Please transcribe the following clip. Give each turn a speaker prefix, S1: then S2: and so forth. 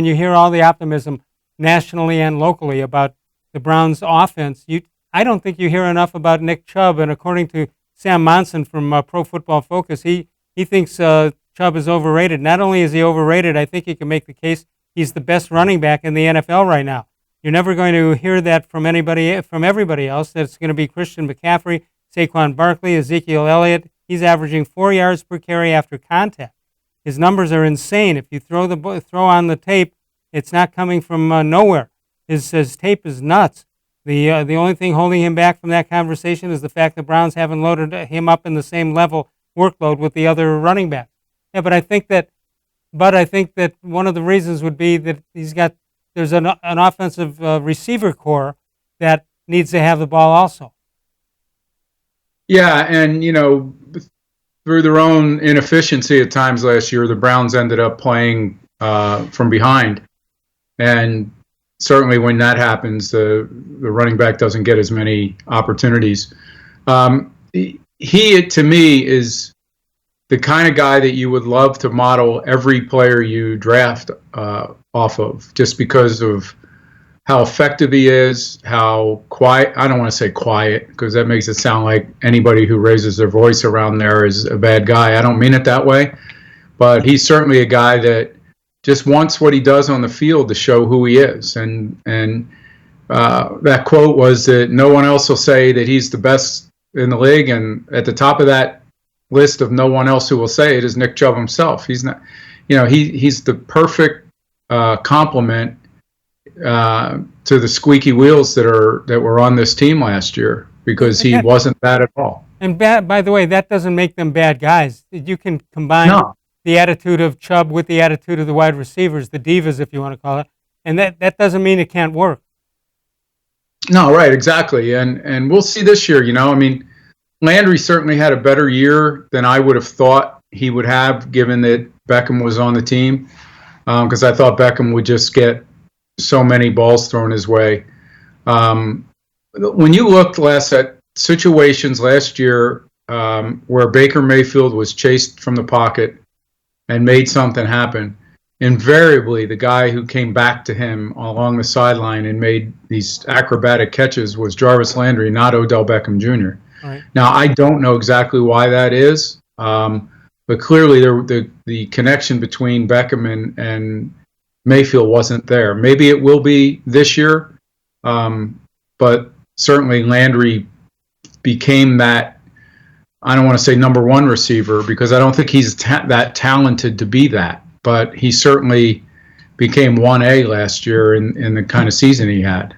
S1: And you hear all the optimism nationally and locally about the Browns' offense. I don't think you hear enough about Nick Chubb. And according to Sam Monson from Pro Football Focus, he thinks Chubb is overrated. Not only is he overrated, I think you can make the case he's the best running back in the NFL right now. You're never going to hear that from everybody else. That's going to be Christian-McCaffrey, Saquon-Barkley, Ezekiel-Elliott. He's averaging 4 yards per carry after contact. His numbers are insane. If you throw on the tape, it's not coming from nowhere. His tape is nuts. The only thing holding him back from that conversation is the fact the Browns haven't loaded him up in the same level workload with the other running backs. Yeah, but I think that one of the reasons would be that there's an offensive receiver core that needs to have the ball also.
S2: Yeah, and through their own inefficiency at times last year, the Browns ended up playing from behind, and certainly when that happens, the running back doesn't get as many opportunities. He, to me, is the kind of guy that you would love to model every player you draft off of, just because of how effective he is, how quiet. I don't want to say quiet, because that makes it sound like anybody who raises their voice around there is a bad guy. I don't mean it that way, but he's certainly a guy that just wants what he does on the field to show who he is. And that quote was that no one else will say that he's the best in the league, and at the top of that list of no one else who will say it is Nick Chubb himself. He's not, he's the perfect complement to the squeaky wheels that were on this team last year, because he wasn't that at all.
S1: And by the way, that doesn't make them bad guys. You can combine the attitude of Chubb with the attitude of the wide receivers, the divas, if you want to call it, and that doesn't mean it can't work.
S2: No, right, exactly. And we'll see this year. Landry certainly had a better year than I would have thought he would have, given that Beckham was on the team, because I thought Beckham would just get so many balls thrown his way. When you looked at situations last year where Baker Mayfield was chased from the pocket and made something happen, invariably the guy who came back to him along the sideline and made these acrobatic catches was Jarvis Landry, not Odell Beckham Jr.
S1: Right.
S2: Now, I don't know exactly why that is, but clearly the connection between Beckham and Mayfield wasn't there. Maybe it will be this year, but certainly Landry became that, I don't want to say number one receiver, because I don't think he's that talented to be that, but he certainly became 1A last year in the kind of season he had.